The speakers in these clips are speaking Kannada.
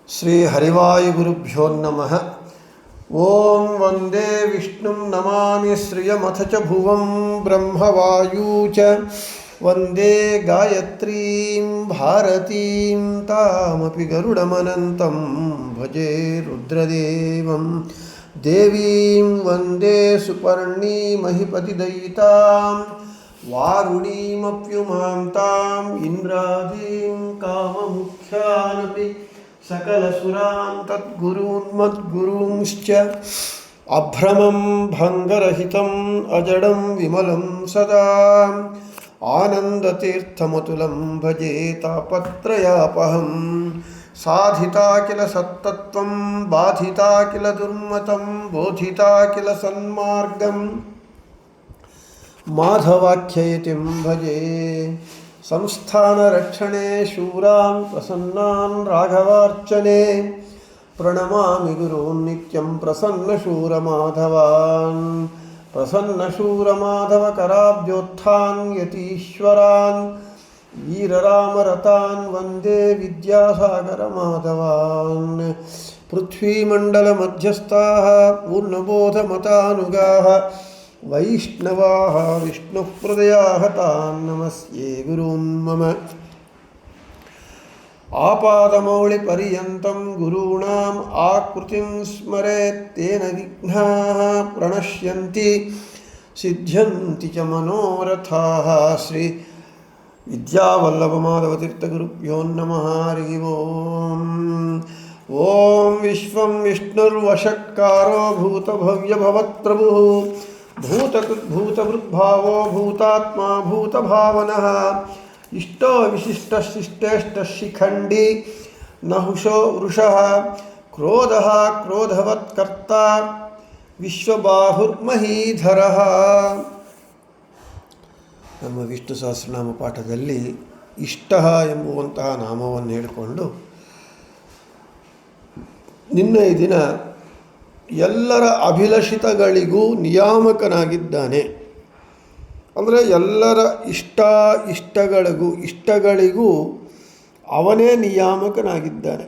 ಶ್ರೀ ಹರಿವಾಯುಗುರುಭ್ಯೋ ನಮಃ. ಓಂ ವಂದೇ ವಿಷ್ಣುಂ ನಮಾಮಿ ಶ್ರಿಯಮಥ ಚ ಭುವಂ ಬ್ರಹ್ಮವಾಯೂ ಚ ವಂದೇ ಗಾಯತ್ರೀಂ ಭಾರತೀಂ ತಾಮಪಿ ಗರುಡಮನಂತಂ ಭಜೆ ರುದ್ರದೇವಂ ದೇವೀಂ ವಂದೇ ಸುಪರ್ಣೀಮಹಿಪತಿದಯಿತಾಂ ವಾರುಣೀಮಪ್ಯುಮಾಂ ತಾಂ ಇಂದ್ರಾದೀಂ ಕಾಮಮುಖ್ಯಾನಪಿ ಸಕಲಸುರಾನ್ ತದ್ಗುರೂನ್ಮದ್ಗುರೂಂಶ್ಚ ಅಭ್ರಮಂ ಭಂಗರಹಿತಂ ಅಜಡಂ ವಿಮಲಂ ಸದಾ ಆನಂದತೀರ್ಥಮತುಲಂ ಭಜೆ ತಾಪತ್ರಯಾಪಹಂ ಸಾಧಿತಾ ಕಿಲ ಸತ್ತತ್ವಂ ಬಾಧಿತಾ ಕಿಲ ದುರ್ಮತಂ ಬೋಧಿತಾ ಕಿಲ ಸನ್ಮಾರ್ಗಂ ಮಾಧವಾಖ್ಯಯತಿಂ ಭಜೆ ಸಂಸ್ಥಾನರಕ್ಷಣೆ ಶೂರಾನ್ ಪ್ರಸನ್ನಾನ್ ರಾಘವಾರ್ಚನೆ ಪ್ರಣಮಾಮಿ ಗುರೂನ್ ನಿತ್ಯಂ ಪ್ರಸನ್ನಶೂರಮಾಧವಾನ್ ಪ್ರಸನ್ನಶೂರಮಾಧವಕರಾಬ್ಜೋತ್ಥಾನ್ ಯತೀಶ್ವರಾನ್ ವೀರರಾಮರತಾನ್ ವಂದೇ ವಿದ್ಯಾಸಾಗರಮಾಧವಾನ್ ಪೃಥ್ವೀಮಂಡಲಮಧ್ಯಸ್ಥಾಃ ಪೂರ್ಣಬೋಧಮತಾನುಗಾಃ ವೈಷ್ಣವಾಃ ವಿಷ್ಣುಹೃದಯಾಃ ತಾನ್ ನಮಸ್ಯೆ ಗುರೂನ್ ಮಮ ಆಪಾದಮೌಳಿಪರ್ಯಂತಂ ಗುರೂಣಾಂ ಆಕೃತಿಂ ಸ್ಮರೇತ್ ತೇನ ವಿಘ್ನಾಃ ಪ್ರಣಶ್ಯಂತಿ ಸಿದ್ಧ್ಯಂತಿ ಚ ಮನೋರಥಾಃ. ಶ್ರೀ ವಿದ್ಯಾವಲ್ಲಭಮಾಧವತೀರ್ಥಗುರುಭ್ಯೋ ನಮಃ. ಹರಿ ಓಂ. ಓಂ ವಿಶ್ವಂ ವಿಷ್ಣುರ್ವಷಟ್ಕಾರೋ ಭೂತಭವ್ಯಭವತ್ಪ್ರಭುಃ ಭೂತಭೃದ್ಭಾವೋ ಭೂತಾತ್ಮ ಭೂತಭಾವನಃ ಇಷ್ಟೋ ವಿಶಿಷ್ಟಶಿಷ್ಟೇಷ್ಟಶಿಖಂಡಿ ನಹುಷೋ ವೃಷಃ ಕ್ರೋಧಃ ಕ್ರೋಧವತ್ಕರ್ತ ವಿಶ್ವಬಾಹುರ್ಮಹೀಧರಃ. ನಮ್ಮ ವಿಷ್ಣು ಸಹಸ್ರನಾಮ ಪಾಠದಲ್ಲಿ ಇಷ್ಟ ಎಂಬುವಂತಹ ನಾಮವನ್ನು ಹೇಳಿಕೊಂಡು ನಿನ್ನೆ ಈ ದಿನ ಎಲ್ಲರ ಅಭಿಲಷಿತಗಳಿಗೂ ನಿಯಾಮಕನಾಗಿದ್ದಾನೆ. ಅಂದರೆ ಎಲ್ಲರ ಇಷ್ಟಗಳಿಗೂ ಅವನೇ ನಿಯಾಮಕನಾಗಿದ್ದಾನೆ.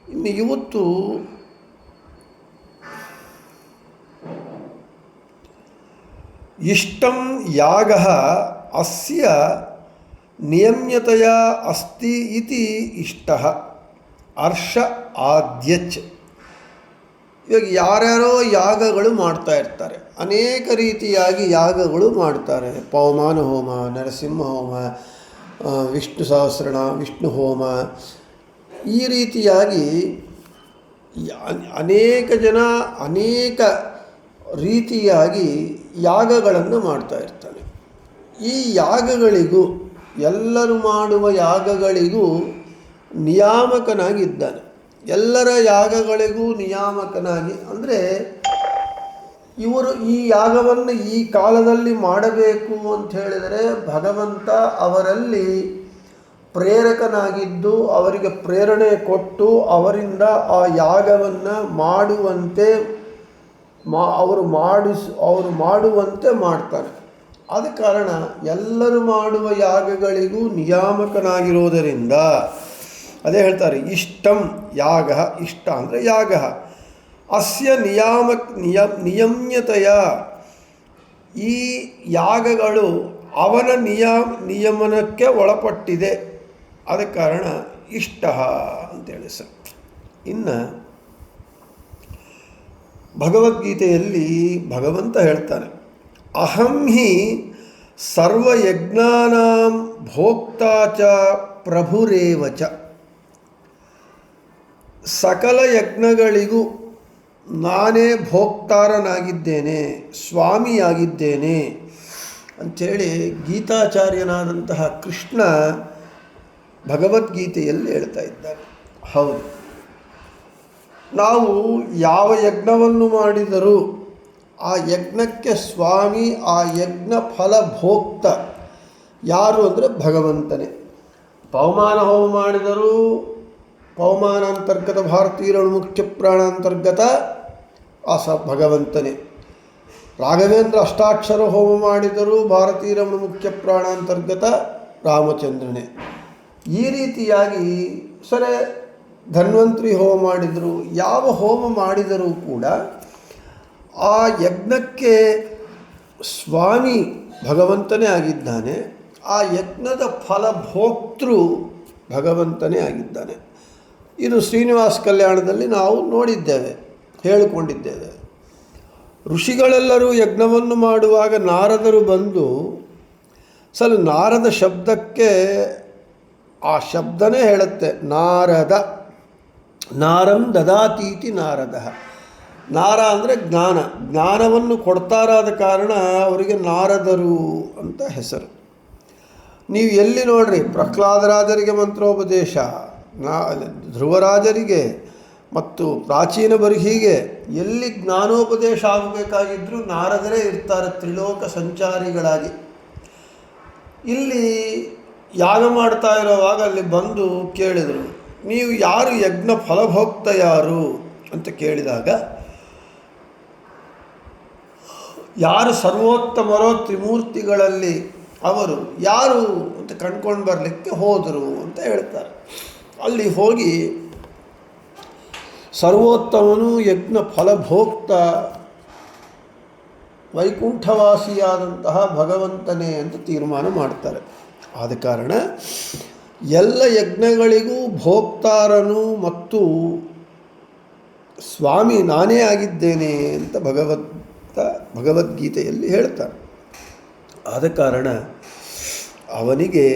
ಇನ್ನು ಇವತ್ತು ಇಷ್ಟಂ ಯಾಗಃ ಅಸ್ಯ ನಿಯಮ್ಯತೆಯ ಅಸ್ತಿ ಇತಿ ಇಷ್ಟಃ ಅರ್ಷ ಆದ್ಯಚ್. ಇವಾಗ ಯಾರ್ಯಾರೋ ಯಾಗಗಳು ಮಾಡ್ತಾ ಇರ್ತಾರೆ, ಅನೇಕ ರೀತಿಯಾಗಿ ಯಾಗಗಳು ಮಾಡ್ತಾರೆ. ಪವಮಾನ ಹೋಮ, ನರಸಿಂಹ ಹೋಮ, ವಿಷ್ಣು ಸಹಸ್ರನಾಮ, ವಿಷ್ಣು ಹೋಮ, ಈ ರೀತಿಯಾಗಿ ಅನೇಕ ಜನ ಅನೇಕ ರೀತಿಯಾಗಿ ಯಾಗಗಳನ್ನು ಮಾಡ್ತಾ ಇರ್ತಾರೆ. ಈ ಯಾಗಗಳಿಗೂ ಎಲ್ಲರೂ ಮಾಡುವ ಯಾಗಗಳಿಗೂ ನಿಯಾಮಕನಾಗಿದ್ದಾನೆ. ಎಲ್ಲರ ಯಾಗಗಳಿಗೂ ನಿಯಾಮಕನಾಗಿ ಅಂದರೆ ಇವರು ಈ ಯಾಗವನ್ನು ಈ ಕಾಲದಲ್ಲಿ ಮಾಡಬೇಕು ಅಂತ ಹೇಳಿದರೆ ಭಗವಂತ ಅವರಲ್ಲಿ ಪ್ರೇರಕನಾಗಿದ್ದು ಅವರಿಗೆ ಪ್ರೇರಣೆ ಕೊಟ್ಟು ಅವರಿಂದ ಆ ಯಾಗವನ್ನು ಮಾಡುವಂತೆ ಅವರು ಮಾಡುವಂತೆ ಮಾಡ್ತಾರೆ. ಆದ ಕಾರಣ ಎಲ್ಲರೂ ಮಾಡುವ ಯಾಗಗಳಿಗೂ ನಿಯಾಮಕನಾಗಿರೋದರಿಂದ ಅದೇ ಹೇಳ್ತಾರೆ ಇಷ್ಟಂ ಯಾಗ. ಇಷ್ಟ ಅಂದರೆ ಯಾಗ ಅಸ್ಯ ನಿಯಮ್ಯತೆಯ, ಈ ಯಾಗಗಳು ಅವನ ನಿಯಮನಕ್ಕೆ ಒಳಪಟ್ಟಿದೆ. ಆದ ಕಾರಣ ಇಷ್ಟ ಅಂತೇಳಿ ಸರ್. ಇನ್ನು ಭಗವದ್ಗೀತೆಯಲ್ಲಿ ಭಗವಂತ ಹೇಳ್ತಾನೆ, ಅಹಂ ಹಿ ಸರ್ವಯಜ್ಞಾನಾಂ ಭೋಕ್ತಾ ಚ ಪ್ರಭುರೇವ ಚ. ಸಕಲ ಯಜ್ಞಗಳಿಗೂ ನಾನೇ ಭೋಕ್ತಾರನಾಗಿದ್ದೇನೆ, ಸ್ವಾಮಿಯಾಗಿದ್ದೇನೆ ಅಂಥೇಳಿ ಗೀತಾಚಾರ್ಯನಾದಂತಹ ಕೃಷ್ಣ ಭಗವದ್ಗೀತೆಯಲ್ಲಿ ಹೇಳ್ತಾ ಇದ್ದಾನೆ. ಹೌದು, ನಾವು ಯಾವ ಯಜ್ಞವನ್ನು ಮಾಡಿದರೂ ಆ ಯಜ್ಞಕ್ಕೆ ಸ್ವಾಮಿ, ಆ ಯಜ್ಞ ಫಲ ಭೋಕ್ತ ಯಾರು ಅಂದರೆ ಭಗವಂತನೇ. ಪವಮಾನ ಹೋಮ ಮಾಡಿದರೂ ಪವಮಾನಾಂತರ್ಗತ ಭಾರತೀಯ ಮುಖ್ಯ ಪ್ರಾಣಾಂತರ್ಗತ ಭಗವಂತನೇ. ರಾಘವೇಂದ್ರ ಅಷ್ಟಾಕ್ಷರ ಹೋಮ ಮಾಡಿದರೂ ಭಾರತೀಯ ರಮಣ ಮುಖ್ಯ ಪ್ರಾಣಾಂತರ್ಗತ ರಾಮಚಂದ್ರನೇ. ಈ ರೀತಿಯಾಗಿ ಸರಿ ಧನ್ವಂತರಿ ಹೋಮ ಮಾಡಿದರು, ಯಾವ ಹೋಮ ಮಾಡಿದರೂ ಕೂಡ ಆ ಯಜ್ಞಕ್ಕೆ ಸ್ವಾಮಿ ಭಗವಂತನೇ ಆಗಿದ್ದಾನೆ, ಆ ಯಜ್ಞದ ಫಲಭೋಕ್ತೃ ಭಗವಂತನೇ ಆಗಿದ್ದಾನೆ. ಇದು ಶ್ರೀನಿವಾಸ ಕಲ್ಯಾಣದಲ್ಲಿ ನಾವು ನೋಡಿದ್ದೇವೆ, ಹೇಳಿಕೊಂಡಿದ್ದೇವೆ. ಋಷಿಗಳೆಲ್ಲರೂ ಯಜ್ಞವನ್ನು ಮಾಡುವಾಗ ನಾರದರು ಬಂದು ನಾರದ ಶಬ್ದಕ್ಕೆ ಆ ಶಬ್ದನೇ ಹೇಳುತ್ತೆ ನಾರದ, ನಾರಂ ದದಾತೀತಿ ನಾರದ. ನಾರ ಅಂದರೆ ಜ್ಞಾನ, ಜ್ಞಾನವನ್ನು ಕೊಡ್ತಾರಾದ ಕಾರಣ ಅವರಿಗೆ ನಾರದರು ಅಂತ ಹೆಸರು. ನೀವು ಎಲ್ಲಿ ನೋಡ್ರಿ, ಪ್ರಹ್ಲಾದರಾಜರಿಗೆ ಮಂತ್ರೋಪದೇಶ, ಧ್ರುವರಾಜರಿಗೆ ಮತ್ತು ಪ್ರಾಚೀನ ಬರ್ಹಿಗೆ ಎಲ್ಲಿ ಜ್ಞಾನೋಪದೇಶ ಆಗಬೇಕಾಗಿದ್ದರೂ ನಾರದರೇ ಇರ್ತಾರೆ ತ್ರಿಲೋಕ ಸಂಚಾರಿಗಳಾಗಿ. ಇಲ್ಲಿ ಯಾಗ ಮಾಡ್ತಾ ಇರೋವಾಗ ಅಲ್ಲಿ ಬಂದು ಕೇಳಿದರು, ನೀವು ಯಾರು ಯಜ್ಞ ಫಲಭೋಕ್ತ ಯಾರು ಅಂತ ಕೇಳಿದಾಗ, ಯಾರು ಸರ್ವೋತ್ತಮರೋ ತ್ರಿಮೂರ್ತಿಗಳಲ್ಲಿ ಅವರು ಯಾರು ಅಂತ ಕಂಡ್ಕೊಂಡು ಬರಲಿಕ್ಕೆ ಹೋದರು ಅಂತ ಹೇಳ್ತಾರೆ. ಅಲ್ಲಿ ಹೋಗಿ ಸರ್ವೋತ್ತಮನು ಯಜ್ಞ ಫಲಭೋಕ್ತ ವೈಕುಂಠವಾಸಿಯಾದಂತಹ ಭಗವಂತನೇ ಅಂತ ತೀರ್ಮಾನ ಮಾಡ್ತಾರೆ. ಆದ ಕಾರಣ ಎಲ್ಲ ಯಜ್ಞಗಳಿಗೂ ಭೋಕ್ತಾರನು ಮತ್ತು ಸ್ವಾಮಿ ನಾನೇ ಆಗಿದ್ದೇನೆ ಅಂತ ಭಗವದ್ಗೀತೆಯಲ್ಲಿ ಹೇಳ್ತಾರೆ. ಆದ ಕಾರಣ ಅವನಿಗೆ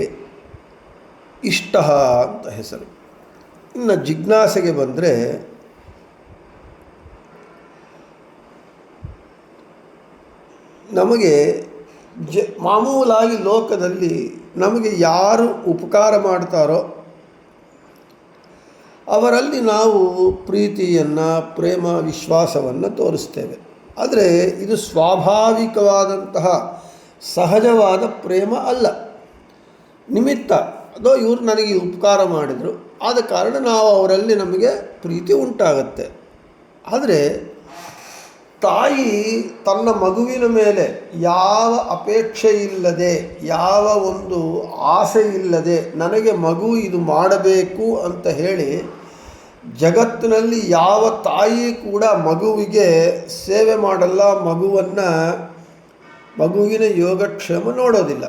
ಇಷ್ಟ ಅಂತ ಹೆಸರು. ಇನ್ನು ಜಿಜ್ಞಾಸೆಗೆ ಬಂದರೆ, ನಮಗೆ ಮಾಮೂಲಾಗಿ ಲೋಕದಲ್ಲಿ ನಮಗೆ ಯಾರು ಉಪಕಾರ ಮಾಡ್ತಾರೋ ಅವರಲ್ಲಿ ನಾವು ಪ್ರೀತಿಯನ್ನು, ಪ್ರೇಮ, ವಿಶ್ವಾಸವನ್ನು ತೋರಿಸ್ತೇವೆ. ಆದರೆ ಇದು ಸ್ವಾಭಾವಿಕವಾದಂತಹ ಸಹಜವಾದ ಪ್ರೇಮ ಅಲ್ಲ, ನಿಮಿತ್ತ. ಅದೋ ಇವರು ನನಗೆ ಉಪಕಾರ ಮಾಡಿದರು, ಆದ ಕಾರಣ ನಾವು ಅವರಲ್ಲಿ ನಮಗೆ ಪ್ರೀತಿ ಉಂಟಾಗತ್ತೆ. ಆದರೆ ತಾಯಿ ತನ್ನ ಮಗುವಿನ ಮೇಲೆ ಯಾವ ಅಪೇಕ್ಷೆ ಇಲ್ಲದೆ, ಯಾವ ಒಂದು ಆಸೆ ಇಲ್ಲದೆ, ನನಗೆ ಮಗು ಇದು ಮಾಡಬೇಕು ಅಂತ ಹೇಳಿ ಜಗತ್ತಿನಲ್ಲಿ ಯಾವ ತಾಯಿ ಕೂಡ ಮಗುವಿಗೆ ಸೇವೆ ಮಾಡಲ್ಲ, ಮಗುವಿನ ಯೋಗಕ್ಷೇಮ ನೋಡೋದಿಲ್ಲ.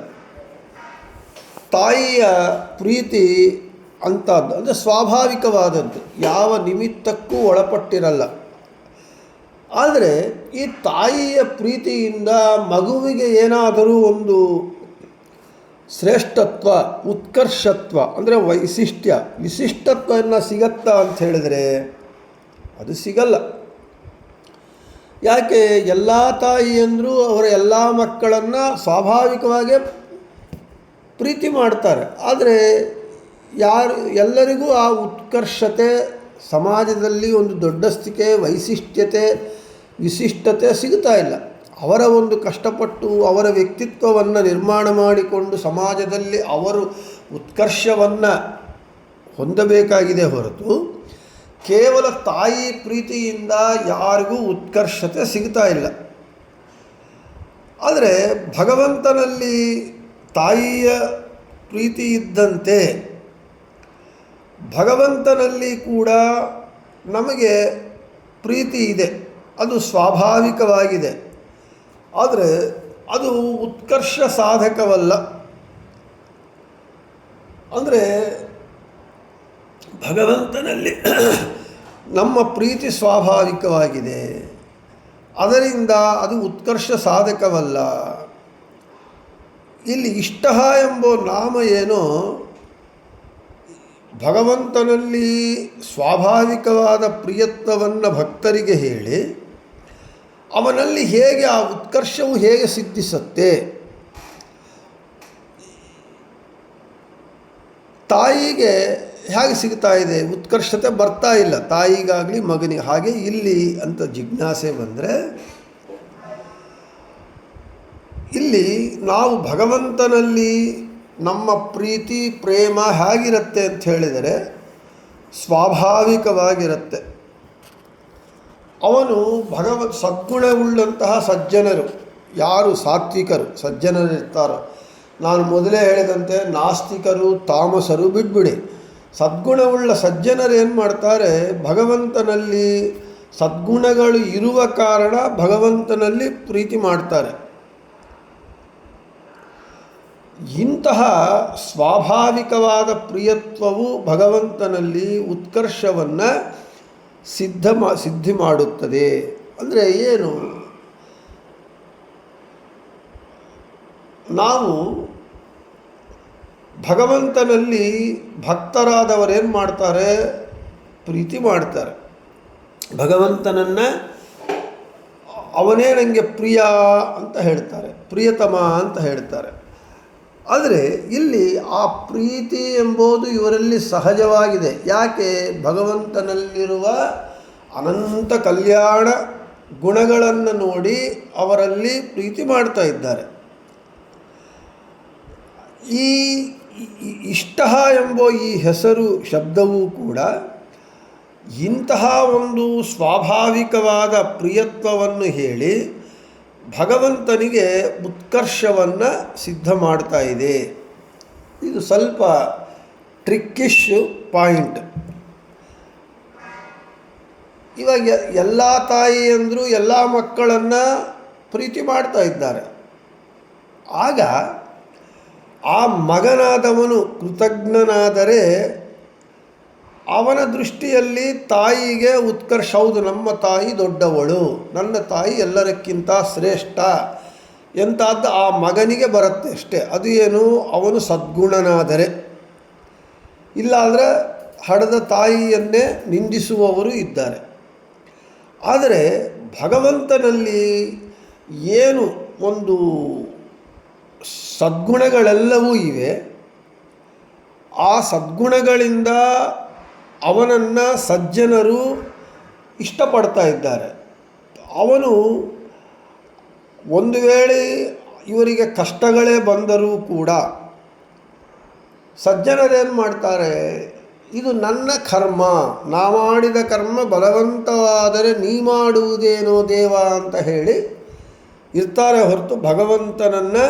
ತಾಯಿಯ ಪ್ರೀತಿ ಅಂಥದ್ದು, ಅಂದರೆ ಸ್ವಾಭಾವಿಕವಾದದ್ದು, ಯಾವ ನಿಮಿತ್ತಕ್ಕೂ ಒಳಪಟ್ಟಿರಲ್ಲ. ಆದರೆ ಈ ತಾಯಿಯ ಪ್ರೀತಿಯಿಂದ ಮಗುವಿಗೆ ಏನಾದರೂ ಒಂದು ಶ್ರೇಷ್ಠತ್ವ, ಉತ್ಕರ್ಷತ್ವ ಅಂದರೆ ವಿಶಿಷ್ಟತ್ವವನ್ನು ಸಿಗತ್ತಾ ಅಂತ ಹೇಳಿದರೆ ಅದು ಸಿಗಲ್ಲ. ಯಾಕೆ? ಎಲ್ಲ ತಾಯಿಯಂದರೂ ಅವರ ಎಲ್ಲ ಮಕ್ಕಳನ್ನು ಸ್ವಾಭಾವಿಕವಾಗೇ ಪ್ರೀತಿ ಮಾಡ್ತಾರೆ. ಆದರೆ ಎಲ್ಲರಿಗೂ ಆ ಉತ್ಕರ್ಷತೆ, ಸಮಾಜದಲ್ಲಿ ಒಂದು ದೊಡ್ಡಸ್ತಿಕೆ, ವೈಶಿಷ್ಟ್ಯತೆ, ವಿಶಿಷ್ಟತೆ ಸಿಗ್ತಾ ಇಲ್ಲ. ಅವರ ಒಂದು ಕಷ್ಟಪಟ್ಟು ಅವರ ವ್ಯಕ್ತಿತ್ವವನ್ನು ನಿರ್ಮಾಣ ಮಾಡಿಕೊಂಡು ಸಮಾಜದಲ್ಲಿ ಅವರು ಉತ್ಕರ್ಷವನ್ನು ಹೊಂದಬೇಕಾಗಿದೆ ಹೊರತು ಕೇವಲ ತಾಯಿ ಪ್ರೀತಿಯಿಂದ ಯಾರಿಗೂ ಉತ್ಕರ್ಷತೆ ಸಿಗ್ತಾ ಇಲ್ಲ. ಆದರೆ ಭಗವಂತನಲ್ಲಿ ತಾಯಿಯ ಪ್ರೀತಿ ಇದ್ದಂತೆ ಭಗವಂತನಲ್ಲಿ ಕೂಡ ನಮಗೆ ಪ್ರೀತಿ ಇದೆ, ಅದು ಸ್ವಾಭಾವಿಕವಾಗಿದೆ. ಆದರೆ ಅದು ಉತ್ಕರ್ಷ ಸಾಧಕವಲ್ಲ. ಅಂದರೆ ಭಗವಂತನಲ್ಲಿ ನಮ್ಮ ಪ್ರೀತಿ ಸ್ವಾಭಾವಿಕವಾಗಿದೆ, ಅದರಿಂದ ಅದು ಉತ್ಕರ್ಷ ಸಾಧಕವಲ್ಲ. ಇಲ್ಲಿ ಇಷ್ಟ ಎಂಬ ನಾಮ ಏನೋ ಭಗವಂತನಲ್ಲಿ ಸ್ವಾಭಾವಿಕವಾದ ಪ್ರಿಯತ್ವವನ್ನು ಭಕ್ತರಿಗೆ ಹೇಳಿ ಅವನಲ್ಲಿ ಹೇಗೆ ಆ ಉತ್ಕರ್ಷವು ಹೇಗೆ ಸಿದ್ಧಿಸುತ್ತೆ. ತಾಯಿಗೆ ಹೇಗೆ ಸಿಗ್ತಾ ಇದೆ, ಉತ್ಕರ್ಷತೆ ಬರ್ತಾ ಇಲ್ಲ ತಾಯಿಗಾಗಲಿ ಮಗನಿಗೆ. ಹಾಗೆ ಇಲ್ಲಿ ಅಂತ ಜಿಜ್ಞಾಸೆ ಬಂದರೆ, ಇಲ್ಲಿ ನಾವು ಭಗವಂತನಲ್ಲಿ ನಮ್ಮ ಪ್ರೀತಿ ಪ್ರೇಮ ಹೇಗಿರುತ್ತೆ ಅಂತ ಹೇಳಿದರೆ ಸ್ವಾಭಾವಿಕವಾಗಿರುತ್ತೆ. ಅವನು ಸದ್ಗುಣವುಳ್ಳಂತಹ ಸಜ್ಜನರು, ಯಾರು ಸಾತ್ವಿಕರು ಸಜ್ಜನರಿರ್ತಾರೋ, ನಾನು ಮೊದಲೇ ಹೇಳಿದಂತೆ ನಾಸ್ತಿಕರು ತಾಮಸರು ಬಿಟ್ಬಿಡಿ. ಸದ್ಗುಣವುಳ್ಳ ಸಜ್ಜನರು ಏನು ಮಾಡ್ತಾರೆ, ಭಗವಂತನಲ್ಲಿ ಸದ್ಗುಣಗಳು ಇರುವ ಕಾರಣ ಭಗವಂತನಲ್ಲಿ ಪ್ರೀತಿ ಮಾಡ್ತಾರೆ. ಇಂತಹ ಸ್ವಾಭಾವಿಕವಾದ ಪ್ರಿಯತ್ವವು ಭಗವಂತನಲ್ಲಿ ಉತ್ಕರ್ಷವನ್ನು ಸಿದ್ಧಿ ಮಾಡುತ್ತದೆ. ಅಂದರೆ ಏನು, ನಾವು ಭಗವಂತನಲ್ಲಿ ಭಕ್ತರಾದವರೇನು ಮಾಡ್ತಾರೆ, ಪ್ರೀತಿ ಮಾಡ್ತಾರೆ. ಭಗವಂತನನ್ನು ಅವನೇ ನನಗೆ ಪ್ರಿಯ ಅಂತ ಹೇಳ್ತಾರೆ, ಪ್ರಿಯತಮ ಅಂತ ಹೇಳ್ತಾರೆ. ಆದರೆ ಇಲ್ಲಿ ಆ ಪ್ರೀತಿ ಎಂಬುದು ಇವರಲ್ಲಿ ಸಹಜವಾಗಿದೆ. ಯಾಕೆ, ಭಗವಂತನಲ್ಲಿರುವ ಅನಂತ ಕಲ್ಯಾಣ ಗುಣಗಳನ್ನು ನೋಡಿ ಅವರಲ್ಲಿ ಪ್ರೀತಿ ಮಾಡ್ತಾ ಇದ್ದಾರೆ. ಈ ಇಷ್ಟ ಎಂಬ ಈ ಹೆಸರು ಶಬ್ದವೂ ಕೂಡ ಇಂತಹ ಒಂದು ಸ್ವಾಭಾವಿಕವಾದ ಪ್ರಿಯತ್ವವನ್ನು ಹೇಳಿ ಭಗವಂತನಿಗೆ ಉತ್ಕರ್ಷವನ್ನು ಸಿದ್ಧ ಮಾಡ್ತಾ ಇದೆ. ಇದು ಸ್ವಲ್ಪ ಟ್ರಿಕ್ಕಿಶ್ ಪಾಯಿಂಟ್. ಇವಾಗ ಎಲ್ಲ ತಾಯಿಯಂದರು ಎಲ್ಲ ಮಕ್ಕಳನ್ನು ಪ್ರೀತಿ ಮಾಡ್ತಾ ಇದ್ದಾರೆ. ಆಗ ಆ ಮಗನಾದವನು ಕೃತಜ್ಞನಾದರೆ ಅವನ ದೃಷ್ಟಿಯಲ್ಲಿ ತಾಯಿಗೆ ಉತ್ಕರ್ಷ, ಹೌದು ನಮ್ಮ ತಾಯಿ ದೊಡ್ಡವಳು, ನನ್ನ ತಾಯಿ ಎಲ್ಲರಕ್ಕಿಂತ ಶ್ರೇಷ್ಠ ಎಂತಾದ್ದು ಆ ಮಗನಿಗೆ ಬರುತ್ತೆ ಅಷ್ಟೇ. ಅದು ಏನು, ಅವನು ಸದ್ಗುಣನಾದರೆ. ಇಲ್ಲಾಂದರೆ ಹಡೆದ ತಾಯಿಯನ್ನೇ ನಿಂದಿಸುವವರು ಇದ್ದಾರೆ. ಆದರೆ ಭಗವಂತನಲ್ಲಿ ಏನು ಒಂದು ಸದ್ಗುಣಗಳೆಲ್ಲವೂ ಇವೆ, ಆ ಸದ್ಗುಣಗಳಿಂದ ಅವನನ್ನು ಸಜ್ಜನರು ಇಷ್ಟಪಡ್ತಾ ಇದ್ದಾರೆ. ಅವನು ಒಂದು ವೇಳೆ ಇವರಿಗೆ ಕಷ್ಟಗಳೇ ಬಂದರೂ ಕೂಡ ಸಜ್ಜನರೇನು ಮಾಡ್ತಾರೆ, ಇದು ನನ್ನ ಕರ್ಮ, ನಾ ಮಾಡಿದ ಕರ್ಮ ಬಲವಂತವಾದರೆ ನೀ ಮಾಡುವುದೇನೋ ದೇವ ಅಂತ ಹೇಳಿ ಇರ್ತಾರೆ ಹೊರತು ಭಗವಂತನನ್ನು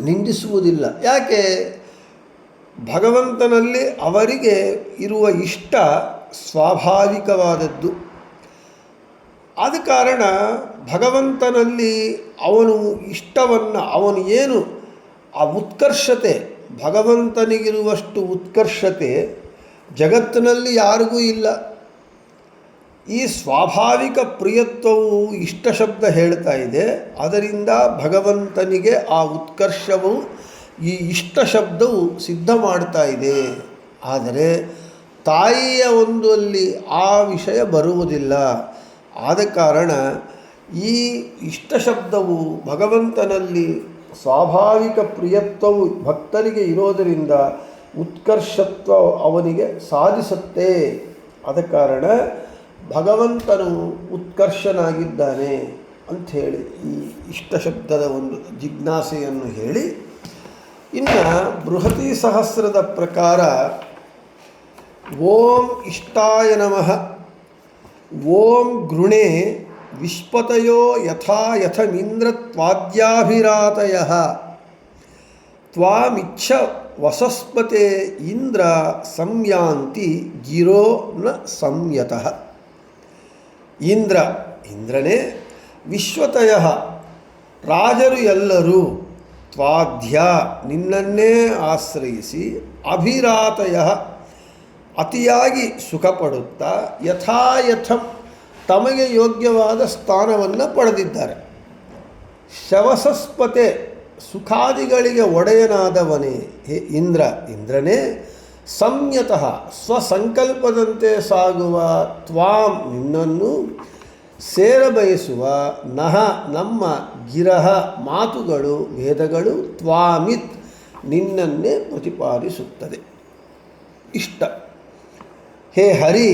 ನಿಂದಿಸುವುದಿಲ್ಲ. ಯಾಕೆ, ಭಗವಂತನಲ್ಲಿ ಅವರಿಗೆ ಇರುವ ಇಷ್ಟ ಸ್ವಾಭಾವಿಕವಾದದ್ದು. ಆದ ಕಾರಣ ಭಗವಂತನಲ್ಲಿ ಅವನು ಇಷ್ಟವನ್ನು, ಅವನು ಏನು ಆ ಉತ್ಕರ್ಷತೆ, ಭಗವಂತನಿಗಿರುವಷ್ಟು ಉತ್ಕರ್ಷತೆ ಜಗತ್ತಿನಲ್ಲಿ ಯಾರಿಗೂ ಇಲ್ಲ. ಈ ಸ್ವಾಭಾವಿಕ ಪ್ರಿಯತ್ವವು ಇಷ್ಟ ಶಬ್ದ ಹೇಳ್ತಾ ಇದೆ. ಅದರಿಂದ ಭಗವಂತನಿಗೆ ಆ ಉತ್ಕರ್ಷವು ಈ ಇಷ್ಟ ಶಬ್ದವು ಸಿದ್ಧ ಮಾಡ್ತಾ ಇದೆ. ಆದರೆ ತಾಯಿಯ ಒಂದಲ್ಲಿ ಆ ವಿಷಯ ಬರುವುದಿಲ್ಲ. ಆದ ಕಾರಣ ಈ ಇಷ್ಟ ಶಬ್ದವು ಭಗವಂತನಲ್ಲಿ ಸ್ವಾಭಾವಿಕ ಪ್ರಿಯತ್ವವು ಭಕ್ತರಿಗೆ ಇರೋದರಿಂದ ಉತ್ಕರ್ಷತ್ವ ಅವನಿಗೆ ಸಾಧಿಸುತ್ತೆ. ಆದ ಕಾರಣ ಭಗವಂತನು ಉತ್ಕರ್ಷನಾಗಿದ್ದಾನೆ ಅಂಥೇಳಿ ಈ ಇಷ್ಟ ಶಬ್ದದ ಒಂದು ಜಿಜ್ಞಾಸೆಯನ್ನು ಹೇಳಿ, ಇನ್ನು ಬೃಹತಿ ಸಹಸ್ರದ ಪ್ರಕಾರ ಓಂ ಇಷ್ಟಾಯ ನಮಃ, ಓಂ ಗೃಣೇ ವಿಶ್ಪತಯೋ ಯಥಾ ಯಥಮಿಂದ್ರ ತ್ವಾದ್ಯಾಭಿರಾತಯಃ ತ್ವಾಮಿಚ್ಛ ವಸಸ್ಪತೆ ಇಂದ್ರ ಸಂಯಾಂತಿ ಗಿರೋ ನ ಸಂಯತಃ. ಇಂದ್ರನೇ, ವಿಶ್ವತಯ ರಾಜರು ಎಲ್ಲರೂ, ತ್ವಾಧ್ಯ ನಿನ್ನನ್ನೇ ಆಶ್ರಯಿಸಿ, ಅಭಿರಾತಯ ಅತಿಯಾಗಿ ಸುಖಪಡುತ್ತಾ, ಯಥಾಯಥಂ ತಮಗೆ ಯೋಗ್ಯವಾದ ಸ್ಥಾನವನ್ನು ಪಡೆದಿದ್ದಾರೆ. ಶವಸಸ್ಪತೆ ಸುಖಾದಿಗಳಿಗೆ ಒಡೆಯನಾದವನೇ ಹೇ ಇಂದ್ರನೇ, ಸಂಯತಃ ಸ್ವಸಂಕಲ್ಪದಂತೆ ಸಾಗುವ ತ್ವಾಂ ನಿನ್ನನ್ನು ಸೇರಬಯಸುವ, ನಹ ನಮ್ಮ ಗಿರಹ ಮಾತುಗಳು ವೇದಗಳು ತ್ವಾಮಿತ್ ನಿನ್ನನ್ನೇ ಪ್ರತಿಪಾದಿಸುತ್ತದೆ. ಇಷ್ಟ ಹೇ ಹರಿ,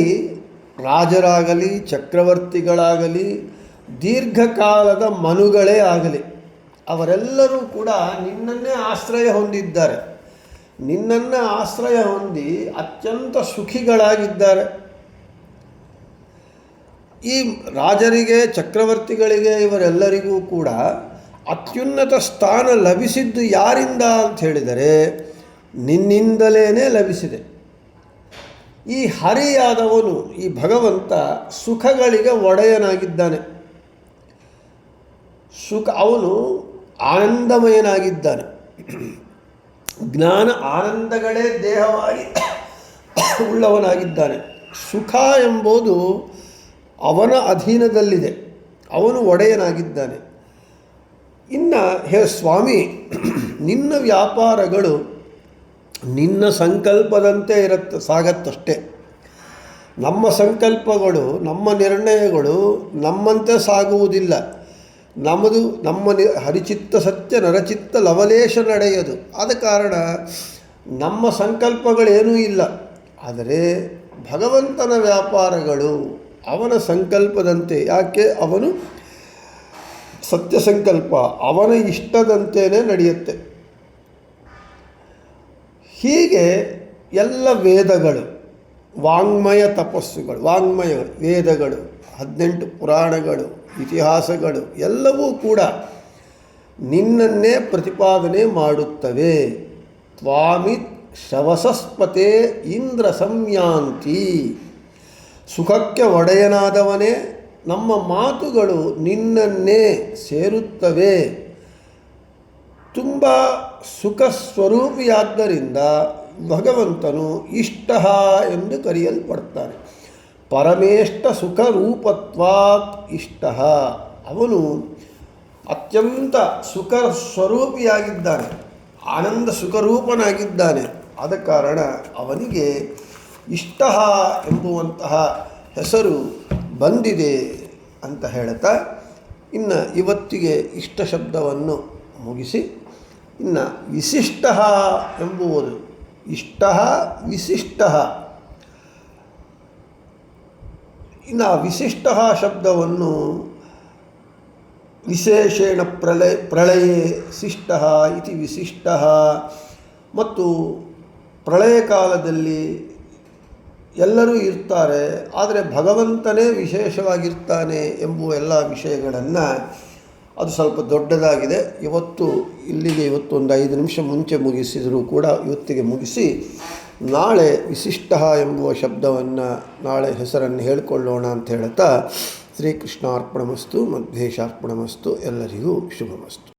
ರಾಜರಾಗಲಿ ಚಕ್ರವರ್ತಿಗಳಾಗಲಿ ದೀರ್ಘಕಾಲದ ಮನುಗಳೇ ಆಗಲಿ ಅವರೆಲ್ಲರೂ ಕೂಡ ನಿನ್ನನ್ನೇ ಆಶ್ರಯ ಹೊಂದಿದ್ದಾರೆ. ನಿನ್ನನ್ನು ಆಶ್ರಯ ಹೊಂದಿ ಅತ್ಯಂತ ಸುಖಿಗಳಾಗಿದ್ದಾರೆ. ಈ ರಾಜರಿಗೆ ಚಕ್ರವರ್ತಿಗಳಿಗೆ ಇವರೆಲ್ಲರಿಗೂ ಕೂಡ ಅತ್ಯುನ್ನತ ಸ್ಥಾನ ಲಭಿಸಿದ್ದು ಯಾರಿಂದ ಅಂತ ಹೇಳಿದರೆ ನಿನ್ನಿಂದಲೇ ಲಭಿಸಿದೆ. ಈ ಹರಿಯಾದವನು, ಈ ಭಗವಂತ ಸುಖಗಳಿಗೆ ಒಡೆಯನಾಗಿದ್ದಾನೆ. ಅವನು ಆನಂದಮಯನಾಗಿದ್ದಾನೆ. ಜ್ಞಾನ ಆನಂದಗಳೇ ದೇಹವಾಗಿ ಉಳ್ಳವನಾಗಿದ್ದಾನೆ. ಸುಖ ಎಂಬುದು ಅವನ ಅಧೀನದಲ್ಲಿದೆ, ಅವನು ಒಡೆಯನಾಗಿದ್ದಾನೆ. ಇನ್ನು ಹೇ ಸ್ವಾಮಿ, ನಿನ್ನ ವ್ಯಾಪಾರಗಳು ನಿನ್ನ ಸಂಕಲ್ಪದಂತೆ ಸಾಗತ್ತಷ್ಟೇ. ನಮ್ಮ ಸಂಕಲ್ಪಗಳು, ನಮ್ಮ ನಿರ್ಣಯಗಳು ನಮ್ಮಂತೆ ಸಾಗುವುದಿಲ್ಲ. ನಮ್ಮ ಹರಿಚಿತ್ತ ಸತ್ಯ ನರಚಿತ್ತ ಲವಲೇಶ ನಡೆಯದು. ಆದ ಕಾರಣ ನಮ್ಮ ಸಂಕಲ್ಪಗಳೇನೂ ಇಲ್ಲ. ಆದರೆ ಭಗವಂತನ ವ್ಯಾಪಾರಗಳು ಅವನ ಸಂಕಲ್ಪದಂತೆ. ಯಾಕೆ? ಅವನು ಸತ್ಯ ಸಂಕಲ್ಪ, ಅವನ ಇಷ್ಟದಂತೆಯೇ ನಡೆಯುತ್ತೆ. ಹೀಗೆ ಎಲ್ಲ ವೇದಗಳು, ವಾಂಗ್ಮಯ ತಪಸ್ಸುಗಳು, ವಾಂಗ್ಮಯಗಳು, ವೇದಗಳು, 18 ಪುರಾಣಗಳು, ಇತಿಹಾಸಗಳು ಎಲ್ಲವೂ ಕೂಡ ನಿನ್ನನ್ನೇ ಪ್ರತಿಪಾದನೆ ಮಾಡುತ್ತವೆ. ತ್ವಾಮಿ ಶವಸಸ್ಪತೆ ಇಂದ್ರ ಸಂಯಾಂತಿ. ಸುಖಕ್ಕೆ ಒಡೆಯನಾದವನೇ, ನಮ್ಮ ಮಾತುಗಳು ನಿನ್ನನ್ನೇ ಸೇರುತ್ತವೆ. ತುಂಬ ಸುಖ ಸ್ವರೂಪಿಯಾದ್ದರಿಂದ ಭಗವಂತನು ಇಷ್ಟ ಎಂದು ಕರೆಯಲ್ಪಡ್ತಾನೆ. ಪರಮೇಷ್ಟ ಸುಖ ರೂಪತ್ವಾತ್ ಇಷ್ಟ. ಅವನು ಅತ್ಯಂತ ಸುಖ ಸ್ವರೂಪಿಯಾಗಿದ್ದಾನೆ, ಆನಂದ ಸುಖರೂಪನಾಗಿದ್ದಾನೆ. ಆದ ಕಾರಣ ಅವನಿಗೆ ಇಷ್ಟ ಎಂಬುವಂತಹ ಹೆಸರು ಬಂದಿದೆ ಅಂತ ಹೇಳ್ತಾ, ಇನ್ನು ಇವತ್ತಿಗೆ ಇಷ್ಟ ಶಬ್ದವನ್ನು ಮುಗಿಸಿ, ಇನ್ನು ವಿಶಿಷ್ಟ ಎಂಬುವುದು, ಇಷ್ಟ ವಿಶಿಷ್ಟ. ಇನ್ನು ವಿಶಿಷ್ಟ ಶಬ್ದವನ್ನು ವಿಶೇಷೇಣ ಪ್ರಳಯೇ ಶಿಷ್ಟ ಇತಿ ವಿಶಿಷ್ಟ, ಮತ್ತು ಪ್ರಳಯ ಕಾಲದಲ್ಲಿ ಎಲ್ಲರೂ ಇರ್ತಾರೆ, ಆದರೆ ಭಗವಂತನೇ ವಿಶೇಷವಾಗಿರ್ತಾನೆ ಎಂಬುವ ಎಲ್ಲ ವಿಷಯಗಳನ್ನು, ಅದು ಸ್ವಲ್ಪ ದೊಡ್ಡದಾಗಿದೆ. ಇಲ್ಲಿಗೆ ಒಂದು 5 ನಿಮಿಷ ಮುಂಚೆ ಮುಗಿಸಿದರೂ ಕೂಡ ಇವತ್ತಿಗೆ ಮುಗಿಸಿ, ನಾಳೆ ವಿಶಿಷ್ಟ ಎಂಬುವ ಶಬ್ದವನ್ನು, ನಾಳೆ ಹೆಸರನ್ನು ಹೇಳಿಕೊಳ್ಳೋಣ ಅಂತ ಹೇಳ್ತಾ, ಶ್ರೀಕೃಷ್ಣಾರ್ಪಣಮಸ್ತು, ಮಧ್ವೇಶಾರ್ಪಣಮಸ್ತು. ಎಲ್ಲರಿಗೂ ಶುಭಮಸ್ತು.